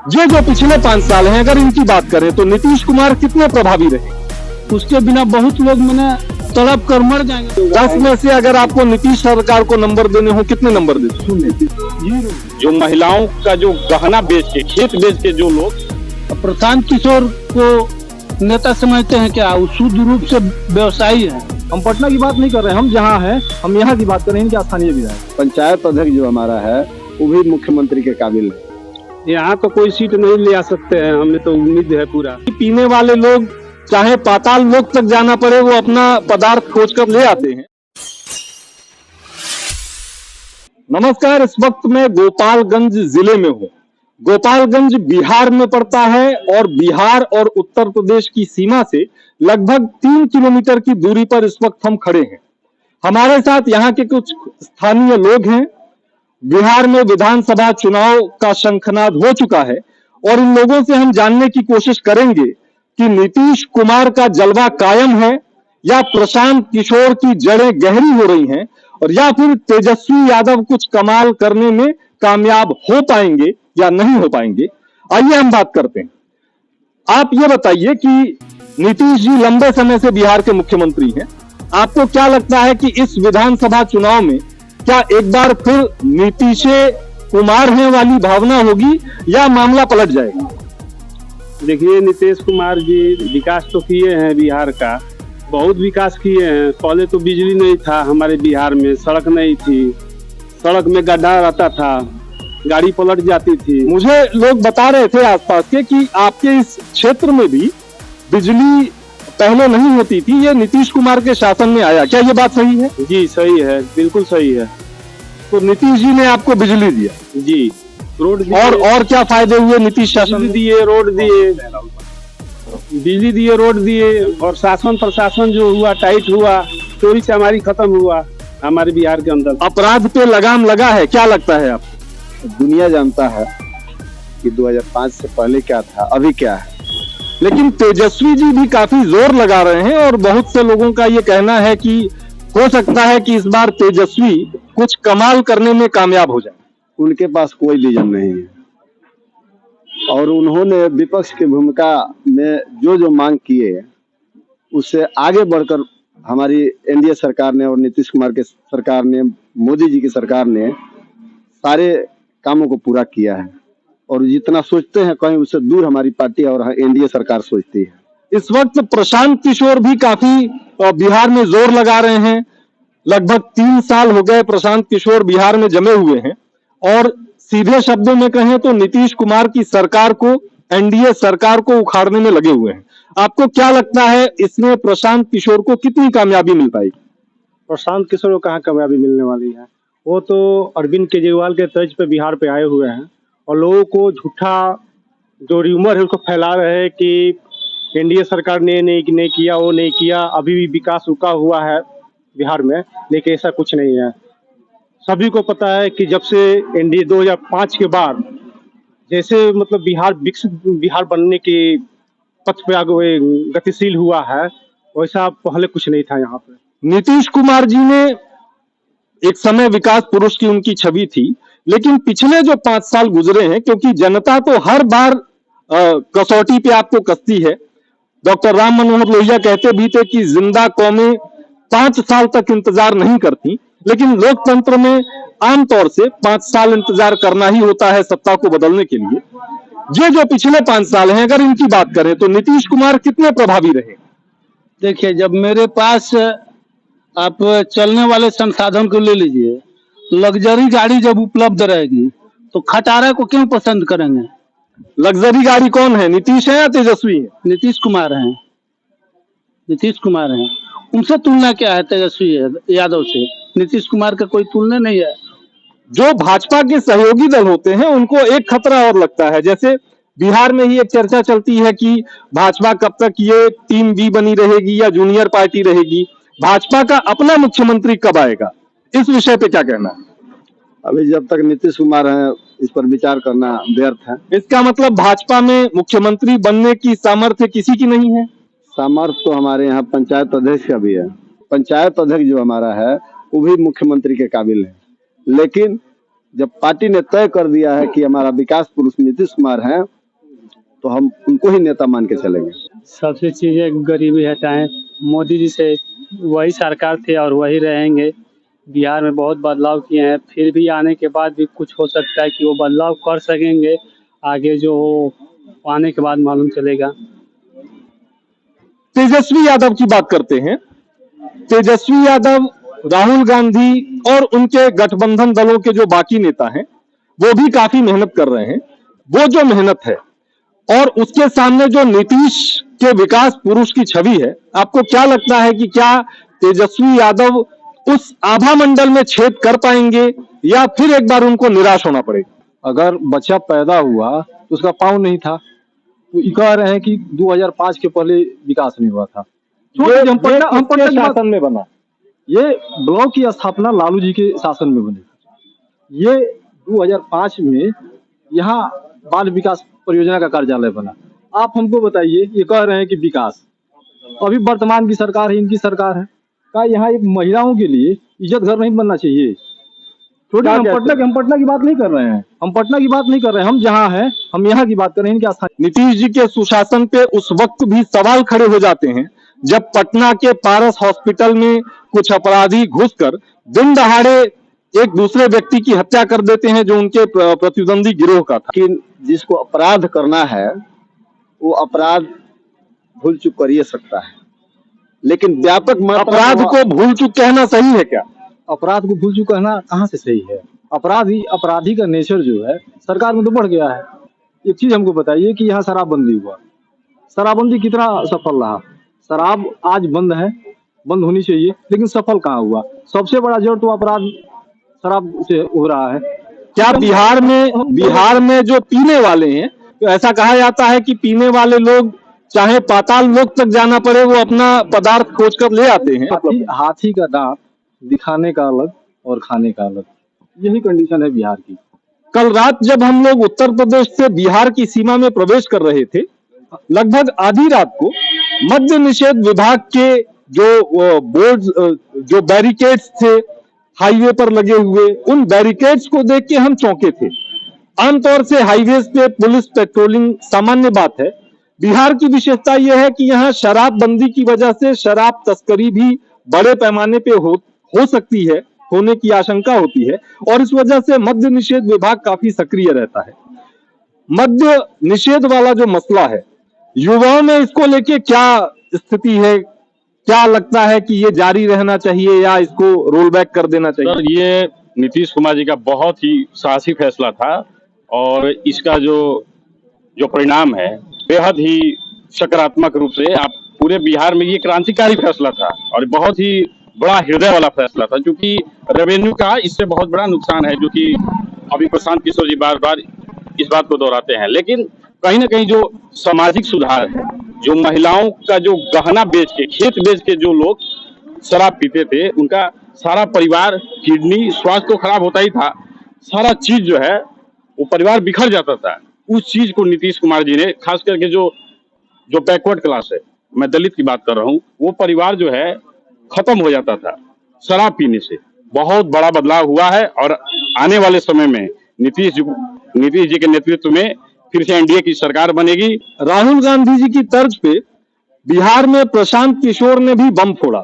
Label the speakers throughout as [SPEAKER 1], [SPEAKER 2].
[SPEAKER 1] ये जो पिछले 5 साल हैं, अगर इनकी बात करें तो नीतीश कुमार कितने प्रभावी रहे?
[SPEAKER 2] उसके बिना बहुत लोग मैंने तड़प कर मर जाएंगे।
[SPEAKER 1] 10 में से अगर आपको नीतीश सरकार को नंबर देने हो, कितने नंबर देते?
[SPEAKER 3] जो महिलाओं का जो गहना बेच के, खेत बेच के जो लोग
[SPEAKER 2] प्रशांत किशोर को नेता समझते हैं क्या? वो शुद्ध रूप से व्यवसायी है।
[SPEAKER 1] हम पटना की बात नहीं कर रहे हैं, हम जहाँ हैं हम यहाँ की बात कर रहे हैं। इनके स्थानीय विधायक
[SPEAKER 4] पंचायत अध्यक्ष जो हमारा है वो भी मुख्यमंत्री के काबिल है।
[SPEAKER 3] यहाँ तो कोई सीट नहीं ले आ सकते हैं, हमें तो उम्मीद है पूरा।
[SPEAKER 1] पीने वाले लोग चाहे पाताल लोक तक जाना पड़े, वो अपना पदार्थ खोज कर ले आते हैं। नमस्कार, इस वक्त मैं गोपालगंज जिले में हूँ। गोपालगंज बिहार में पड़ता है और बिहार और उत्तर प्रदेश की सीमा से लगभग 3 किलोमीटर की दूरी पर इस वक्त हम खड़े हैं। हमारे साथ यहाँ के कुछ स्थानीय लोग हैं। बिहार में विधानसभा चुनाव का शंखनाद हो चुका है और इन लोगों से हम जानने की कोशिश करेंगे कि नीतीश कुमार का जलवा कायम है या प्रशांत किशोर की जड़ें गहरी हो रही हैं, और या फिर तेजस्वी यादव कुछ कमाल करने में कामयाब हो पाएंगे या नहीं हो पाएंगे। आइए हम बात करते हैं। आप ये बताइए कि नीतीश जी लंबे समय से बिहार के मुख्यमंत्री हैं। आपको क्या लगता है कि इस विधानसभा चुनाव में क्या एक बार फिर नीतीश कुमार हैं वाली भावना होगी या मामला पलट जाएगा?
[SPEAKER 3] देखिए, नीतीश कुमार जी विकास तो किए हैं, बिहार का बहुत विकास किए हैं। पहले तो बिजली नहीं था हमारे बिहार में, सड़क नहीं थी, सड़क में गड्ढा रहता था, गाड़ी पलट जाती थी।
[SPEAKER 1] मुझे लोग बता रहे थे आसपास के कि आपके इस क्षेत्र में भी बिजली पहले नहीं होती थी, ये नीतीश कुमार के शासन में आया। क्या ये बात सही है?
[SPEAKER 3] जी सही है, बिल्कुल सही है।
[SPEAKER 1] तो नीतीश जी ने आपको बिजली दिया?
[SPEAKER 3] जी, रोड दिए,
[SPEAKER 1] और क्या फायदे हुए नीतीश शासन
[SPEAKER 3] बिजली दिए, रोड दिए, बिजली दिए, रोड दिए, और शासन प्रशासन जो हुआ टाइट हुआ, चोरी चमारी खत्म हुआ हमारे बिहार के अंदर।
[SPEAKER 1] अपराध पे लगाम लगा है, क्या लगता है आपको?
[SPEAKER 4] दुनिया जानता है कि 2005 से पहले क्या था, अभी क्या है।
[SPEAKER 1] लेकिन तेजस्वी जी भी काफी जोर लगा रहे हैं और बहुत से लोगों का ये कहना है कि हो सकता है कि इस बार तेजस्वी कुछ कमाल करने में कामयाब हो जाए।
[SPEAKER 4] उनके पास कोई विजन नहीं है और उन्होंने विपक्ष की भूमिका में जो जो मांग किए उससे आगे बढ़कर हमारी एनडीए सरकार ने और नीतीश कुमार के सरकार ने, मोदी जी की सरकार ने सारे कामों को पूरा किया है। और जितना सोचते हैं कहीं उससे दूर हमारी पार्टी और एनडीए सरकार सोचती है।
[SPEAKER 1] इस वक्त प्रशांत किशोर भी काफी बिहार में जोर लगा रहे हैं। लगभग 3 साल हो गए प्रशांत किशोर बिहार में जमे हुए हैं और सीधे शब्दों में कहें तो नीतीश कुमार की सरकार को, एनडीए सरकार को उखाड़ने में लगे हुए हैं। आपको क्या लगता है इसमें प्रशांत किशोर को कितनी कामयाबी मिल पाएगी?
[SPEAKER 3] प्रशांत किशोर को कहाँ कामयाबी मिलने वाली है? वो तो अरविंद केजरीवाल के तर्ज पे बिहार पे आए हुए हैं और लोगों को झूठा जो र्यूमर है उसको फैला रहे हैं कि एनडीए सरकार ने नहीं किया, वो नहीं किया, अभी भी विकास रुका हुआ है बिहार में। लेकिन ऐसा कुछ नहीं है। सभी को पता है कि जब से एनडीए 2005 के बाद जैसे मतलब बिहार विकसित बिहार बनने के पथ पे आगे गतिशील हुआ है, वैसा पहले कुछ नहीं था यहाँ पे।
[SPEAKER 1] नीतीश कुमार जी ने एक समय विकास पुरुष की उनकी छवि थी, लेकिन पिछले जो 5 साल गुजरे हैं, क्योंकि जनता तो हर बार कसौटी पे आपको कसती है। डॉक्टर राम मनोहर लोहिया कहते भी थे कि जिंदा कौमें 5 साल तक इंतजार नहीं करती, लेकिन लोकतंत्र में आमतौर से 5 साल इंतजार करना ही होता है सत्ता को बदलने के लिए। ये जो पिछले 5 साल हैं, अगर इनकी बात करें तो नीतीश कुमार कितने प्रभावी रहे?
[SPEAKER 2] देखिए, जब मेरे पास आप चलने वाले संसाधन को ले लीजिए, लग्जरी गाड़ी जब उपलब्ध रहेगी तो खटारा को क्यों पसंद करेंगे?
[SPEAKER 1] लग्जरी गाड़ी कौन है, नीतीश है या तेजस्वी है?
[SPEAKER 2] नीतीश कुमार हैं, नीतीश कुमार हैं। उनसे तुलना क्या है तेजस्वी यादव से? नीतीश कुमार का कोई तुलना नहीं है।
[SPEAKER 1] जो भाजपा के सहयोगी दल होते हैं उनको एक खतरा और लगता है। जैसे बिहार में ही एक चर्चा चलती है कि भाजपा कब तक ये टीम बी बनी रहेगी या जूनियर पार्टी रहेगी, भाजपा का अपना मुख्यमंत्री कब आएगा, इस विषय पे क्या कहना है?
[SPEAKER 4] अभी जब तक नीतीश कुमार हैं इस पर विचार करना व्यर्थ है।
[SPEAKER 1] इसका मतलब भाजपा में मुख्यमंत्री बनने की सामर्थ्य किसी की नहीं है?
[SPEAKER 4] सामर्थ्य तो हमारे यहाँ पंचायत अध्यक्ष का भी है। पंचायत अध्यक्ष जो हमारा है वो भी मुख्यमंत्री के काबिल है, लेकिन जब पार्टी ने तय कर दिया है कि हमारा विकास पुरुष नीतीश कुमार हैं, तो हम उनको ही नेता मान के चलेंगे।
[SPEAKER 2] सबसे चीजें गरीबी हटाएं, मोदी जी से वही सरकार थे और वही रहेंगे। बिहार में बहुत बदलाव किए हैं, फिर भी आने के बाद भी कुछ हो सकता है कि वो बदलाव कर सकेंगे। आगे जो हो आने के बाद मालूम चलेगा।
[SPEAKER 1] तेजस्वी यादव की बात करते हैं। तेजस्वी यादव, राहुल गांधी और उनके गठबंधन दलों के जो बाकी नेता हैं वो भी काफी मेहनत कर रहे हैं। वो जो मेहनत है और उसके सामने जो नीतीश के विकास पुरुष की छवि है, आपको क्या लगता है कि क्या तेजस्वी यादव उस आभा मंडल में छेद कर पाएंगे या फिर एक बार उनको निराश होना पड़ेगा?
[SPEAKER 5] अगर बच्चा पैदा हुआ तो उसका पाँव नहीं था, तो ये कह रहे हैं कि 2005 के पहले विकास नहीं हुआ था। हम पटना
[SPEAKER 1] शासन में बना,
[SPEAKER 5] ये ब्लॉक की स्थापना लालू जी के शासन में बनी। ये 2005 में यहाँ बाल विकास परियोजना का कार्यालय बना। आप हमको बताइए, ये कह रहे हैं कि विकास, अभी वर्तमान की सरकार है, इनकी सरकार है, क्या यहाँ एक महिलाओं के लिए इज्जत घर नहीं बनना चाहिए? छोड़िए, हम पटना की बात नहीं कर रहे हैं, हम पटना की बात नहीं कर रहे हैं, हम जहाँ हैं हम यहाँ की बात कर रहे हैं। इनके स्थान
[SPEAKER 1] नीतीश जी के सुशासन पे उस वक्त भी सवाल खड़े हो जाते हैं जब पटना के पारस हॉस्पिटल में कुछ अपराधी घुसकर दिन दहाड़े एक दूसरे व्यक्ति की हत्या कर देते हैं जो उनके प्रतिद्वंदी गिरोह का था।
[SPEAKER 4] कि जिसको अपराध करना है वो अपराध भूल चूक कर सकता है, लेकिन व्यापक
[SPEAKER 1] अपराध को भूल चूक कहना सही है क्या?
[SPEAKER 5] अपराध को भूल चूक कहना कहाँ से सही है? अपराधी का नेचर जो है सरकार में तो बढ़ गया है। एक चीज हमको बताइए कि यहाँ शराबबंदी हुआ, शराबबंदी कितना सफल रहा? शराब आज बंद है, बंद होनी चाहिए, लेकिन सफल कहाँ हुआ? सबसे बड़ा जड़ तो अपराध शराब से हो रहा है।
[SPEAKER 1] क्या बिहार में जो पीने वाले हैं, तो ऐसा कहा जाता है कि पीने वाले लोग चाहे पाताल लोक तक जाना पड़े वो अपना पदार्थ खोज कर ले आते हैं।
[SPEAKER 5] हाथी का दांत दिखाने का अलग और खाने का अलग, यही कंडीशन है बिहार की।
[SPEAKER 1] कल रात जब हम लोग उत्तर प्रदेश से बिहार की सीमा में प्रवेश कर रहे थे, लगभग आधी रात को मद्य निषेध विभाग के जो बोर्ड, जो बैरिकेड्स थे हाईवे पर लगे हुए, उन बैरिकेड्स को देख के हम चौंके थे। आमतौर से हाईवेज पे पुलिस पेट्रोलिंग सामान्य बात है। बिहार की विशेषता यह है कि यहाँ शराबबंदी की वजह से शराब तस्करी भी बड़े पैमाने पे हो सकती है, होने की आशंका होती है, और इस वजह से मद्य निषेध विभाग काफी सक्रिय रहता है। मद्य निषेध वाला जो मसला है, युवाओं में इसको लेके क्या स्थिति है? क्या लगता है कि ये जारी रहना चाहिए या इसको रोल बैक कर देना चाहिए?
[SPEAKER 6] सर, ये नीतीश कुमार जी का बहुत ही साहसी फैसला था और इसका जो परिणाम है बेहद ही सकारात्मक रूप से आप पूरे बिहार में, ये क्रांतिकारी फैसला था और बहुत ही बड़ा हृदय वाला फैसला था, क्योंकि रेवेन्यू का इससे बहुत बड़ा नुकसान है, जो कि अभी प्रशांत किशोर जी बार बार इस बात को दोहराते हैं। लेकिन कहीं ना कहीं जो सामाजिक सुधार है, जो महिलाओं का जो गहना बेच के, खेत बेच के जो लोग शराब पीते थे, उनका सारा परिवार, किडनी, स्वास्थ्य तो खराब होता ही था, सारा चीज जो है वो परिवार बिखर जाता था। उस चीज को नीतीश कुमार जी ने, खास करके जो बैकवर्ड क्लास है, मैं दलित की बात कर रहा हूँ, वो परिवार जो है खत्म हो जाता था शराब पीने से। बहुत बड़ा बदलाव हुआ है और आने वाले समय में नीतीश जी के नेतृत्व में फिर से एनडीए की सरकार बनेगी।
[SPEAKER 1] राहुल गांधी जी की तर्ज पे बिहार में प्रशांत किशोर ने भी बम फोड़ा।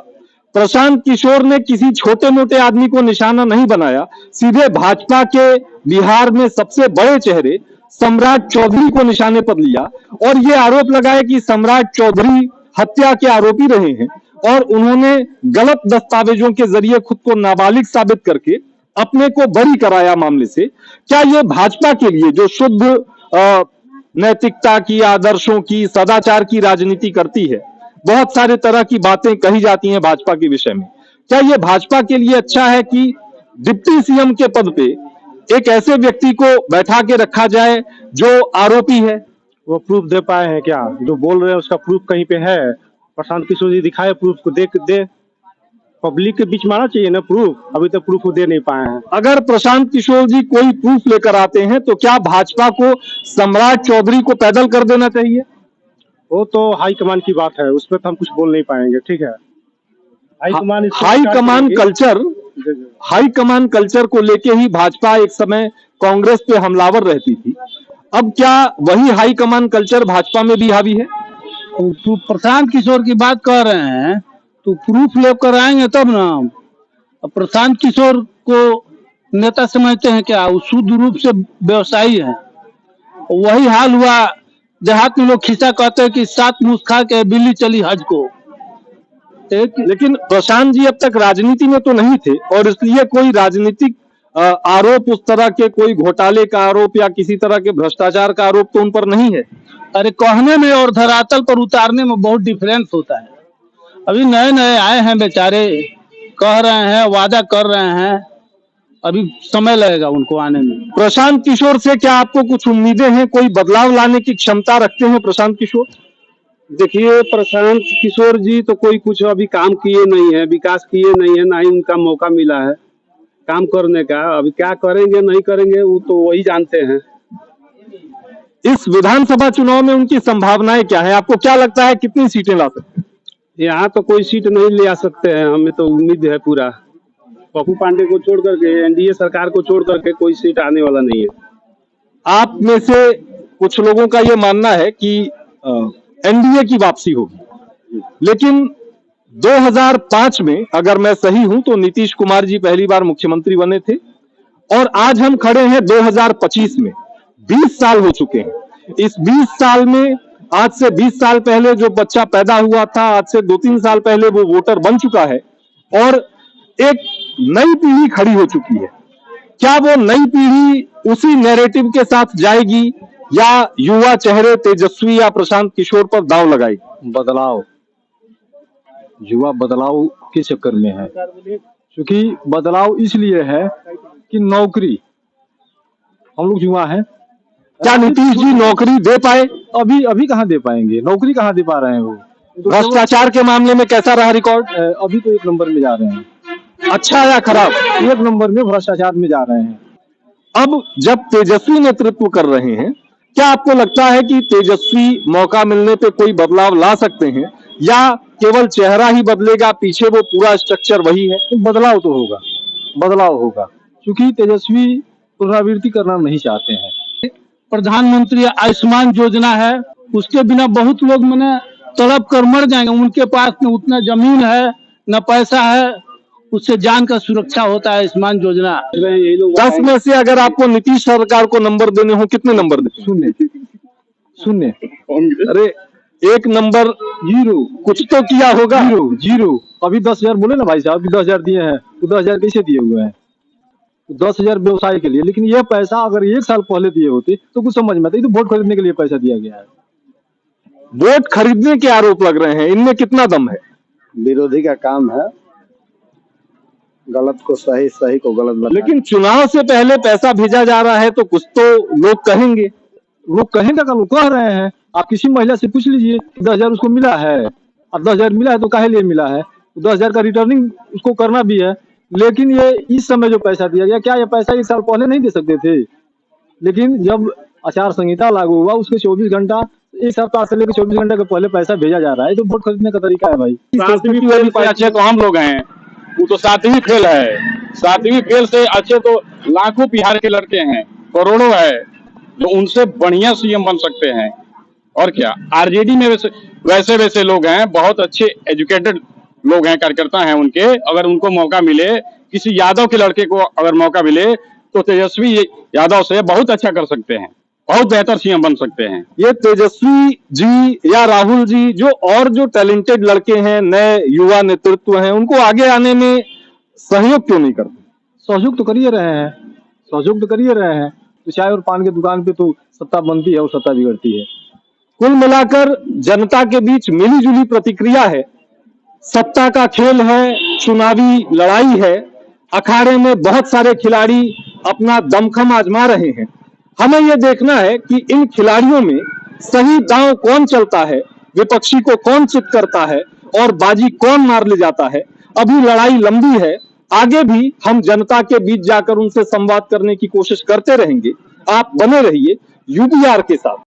[SPEAKER 1] प्रशांत किशोर ने किसी छोटे मोटे आदमी को निशाना नहीं बनाया, सीधे भाजपा के बिहार में सबसे बड़े चेहरे सम्राट चौधरी को निशाने पर लिया और ये आरोप लगाया कि सम्राट चौधरी हत्या के आरोपी रहे हैं और उन्होंने गलत दस्तावेजों के जरिए खुद को नाबालिग साबित करके अपने को बरी कराया मामले से। क्या ये भाजपा के लिए, जो शुद्ध नैतिकता की, आदर्शों की, सदाचार की राजनीति करती है, बहुत सारे तरह की बातें कही जाती हैं भाजपा के विषय में, क्या ये भाजपा के लिए अच्छा है कि डिप्टी सीएम के पद पे एक ऐसे व्यक्ति को बैठा के रखा जाए जो आरोपी है?
[SPEAKER 3] वो प्रूफ दे पाए हैं क्या? जो बोल रहे हैं उसका प्रूफ कहीं पे है? प्रशांत किशोर जी दिखाए प्रूफ को, दे पब्लिक के बीच में आना चाहिए ना प्रूफ। अभी तक प्रूफ वो दे नहीं पाए हैं।
[SPEAKER 1] अगर प्रशांत किशोर जी कोई प्रूफ लेकर आते हैं तो क्या भाजपा को सम्राट चौधरी को पैदल कर देना चाहिए?
[SPEAKER 3] वो तो हाईकमान की बात है, उस पर तो हम कुछ बोल नहीं पाएंगे। ठीक है,
[SPEAKER 1] high command culture high command culture को लेके ही भाजपा एक समय कांग्रेस पे हमलावर रहती थी, अब क्या वही हाई कमान कल्चर भाजपा में भी हावी है?
[SPEAKER 7] तो प्रशांत किशोर की बात कर रहे हैं तो प्रूफ लेकर आएंगे तब ना। अब प्रशांत किशोर को नेता समझते हैं क्या? वो शुद्ध रूप से व्यवसायी है। वही हाल हुआ देहात में, लोग खिस्सा कहते हैं कि 7 मुश्त खा के बिल्ली चली हज को।
[SPEAKER 1] लेकिन प्रशांत जी अब तक राजनीति में तो नहीं थे और इसलिए कोई राजनीतिक आरोप, उस तरह के कोई घोटाले का आरोप या किसी तरह के भ्रष्टाचार का आरोप तो उन पर नहीं है।
[SPEAKER 7] अरे कहने में और धरातल पर उतारने में बहुत डिफरेंस होता है। अभी नए नए आए हैं बेचारे, कह रहे हैं, वादा कर रहे हैं, अभी समय लगेगा उनको आने में।
[SPEAKER 1] प्रशांत किशोर से क्या आपको कुछ उम्मीदें हैं? कोई बदलाव लाने की क्षमता रखते हैं प्रशांत किशोर?
[SPEAKER 8] देखिए, प्रशांत किशोर जी तो कोई कुछ अभी काम किए नहीं है, विकास किए नहीं है, ना ही उनका मौका मिला है काम करने का। अभी क्या करेंगे नहीं करेंगे वो तो वही जानते हैं।
[SPEAKER 1] इस विधानसभा चुनाव में उनकी संभावनाएं क्या है? आपको क्या लगता है कितनी सीटें ला सकते हैं?
[SPEAKER 8] यहाँ तो कोई सीट नहीं ले आ सकते हैं, हमें तो उम्मीद है पूरा। पप्पू पांडे को छोड़ करके, एनडीए सरकार को छोड़ करके कोई सीट आने वाला नहीं है।
[SPEAKER 1] आप में से कुछ लोगों का ये मानना है कि एनडीए की वापसी होगी, लेकिन 2005 में अगर मैं सही हूं तो नीतीश कुमार जी पहली बार मुख्यमंत्री बने थे और आज हम खड़े हैं 2025 में। 20 साल हो चुके हैं। इस 20 साल में आज से 20 साल पहले जो बच्चा पैदा हुआ था, आज से 2-3 साल पहले वो वोटर बन चुका है और एक नई पीढ़ी खड़ी हो चुकी है। क्या वो नई पीढ़ी उसी नैरेटिव के साथ जाएगी या युवा चेहरे तेजस्वी या प्रशांत किशोर पर दांव लगाएगी?
[SPEAKER 5] बदलाव, युवा बदलाव के चक्कर में है, क्योंकि बदलाव इसलिए है कि नौकरी, हम लोग युवा हैं।
[SPEAKER 1] क्या नीतीश जी नौकरी दे पाए?
[SPEAKER 5] अभी कहाँ दे पाएंगे, नौकरी कहाँ दे पा रहे हैं वो।
[SPEAKER 1] भ्रष्टाचार के मामले में कैसा रहा रिकॉर्ड?
[SPEAKER 5] अभी तो 1 नंबर में जा रहे हैं।
[SPEAKER 1] अच्छा या खराब?
[SPEAKER 5] 1 नंबर में भ्रष्टाचार में जा रहे हैं।
[SPEAKER 1] अब जब तेजस्वी नेतृत्व कर रहे हैं, क्या आपको लगता है कि तेजस्वी मौका मिलने पे कोई बदलाव ला सकते हैं या केवल चेहरा ही बदलेगा, पीछे वो पूरा स्ट्रक्चर वही है?
[SPEAKER 5] तो बदलाव तो होगा, बदलाव होगा, क्योंकि तेजस्वी पुनरावृत्ति करना नहीं चाहते हैं।
[SPEAKER 7] प्रधानमंत्री आयुष्मान योजना है, उसके बिना बहुत लोग मैंने तड़प कर मर जाएंगे। उनके पास न उतना जमीन है न पैसा है, उससे जान का सुरक्षा होता है आयुष्मान योजना।
[SPEAKER 1] 10 में से अगर आपको नीतीश सरकार को नंबर देने हो, कितने नंबर दें?
[SPEAKER 5] 0।
[SPEAKER 1] अरे 1 नंबर
[SPEAKER 5] 0,
[SPEAKER 1] कुछ तो किया होगा।
[SPEAKER 5] 0। अभी 10,000 बोले ना भाई साहब, अभी 10,000 दिए हैं, तो 10,000 कैसे दिए हुए हैं? 10,000 व्यवसाय के लिए, लेकिन ये पैसा अगर 1 साल पहले दिए होते तो कुछ समझ में आता। ये तो वोट खरीदने के लिए पैसा दिया गया है।
[SPEAKER 1] वोट खरीदने के आरोप लग रहे हैं, इनमें कितना दम है?
[SPEAKER 4] विरोधी का काम है गलत को सही, सही को गलत बताना।
[SPEAKER 1] लेकिन चुनाव से पहले पैसा भेजा जा रहा है तो कुछ तो लोग कहेंगे।
[SPEAKER 5] लोग कहेंगे का, लोग कह रहे हैं। आप किसी महिला से पूछ लीजिए 10,000 उसको मिला है, और 10,000 मिला है तो काहे लिए मिला है? 10,000 का रिटर्निंग उसको करना भी है। लेकिन ये इस समय जो पैसा दिया गया, क्या ये पैसा 1 साल पहले नहीं दे सकते थे? लेकिन जब आचार संहिता लागू हुआ, उसके 24 घंटा, 1 सप्ताह से लेकर 24 घंटे के पहले पैसा भेजा जा रहा है। तो वोट खरीदने का तरीका है भाई।
[SPEAKER 6] अच्छे तो हम लोग हैं, वो तो 7वीं फेल है। 7वीं फेल से अच्छे तो लाखों बिहार के लड़के हैं, करोड़ों है, जो उनसे बढ़िया सीएम बन सकते हैं। और क्या, आरजेडी में वैसे लोग हैं, बहुत अच्छे एजुकेटेड लोग हैं, कार्यकर्ता हैं उनके। अगर उनको मौका मिले, किसी यादव के लड़के को अगर मौका मिले तो तेजस्वी यादव से बहुत अच्छा कर सकते हैं, बहुत बेहतर सीएम बन सकते हैं।
[SPEAKER 1] ये तेजस्वी जी या राहुल जी जो टैलेंटेड लड़के हैं, नए युवा नेतृत्व हैं, उनको आगे आने में सहयोग क्यों नहीं करते?
[SPEAKER 5] सहयोग तो करिए रहे हैं, सहयोग तो करिए रहे हैं। तो चाय और पान की दुकान पे तो सत्ता बनती है और सत्ता बिगड़ती है।
[SPEAKER 1] कुल मिलाकर जनता के बीच मिलीजुली प्रतिक्रिया है। सत्ता का खेल है, चुनावी लड़ाई है, अखाड़े में बहुत सारे खिलाड़ी अपना दमखम आजमा रहे हैं। हमें यह देखना है कि इन खिलाड़ियों में सही दांव कौन चलता है, विपक्षी को कौन चित करता है और बाजी कौन मार ले जाता है। अभी लड़ाई लंबी है, आगे भी हम जनता के बीच जाकर उनसे संवाद करने की कोशिश करते रहेंगे। आप बने रहिए यूबीआर के साथ।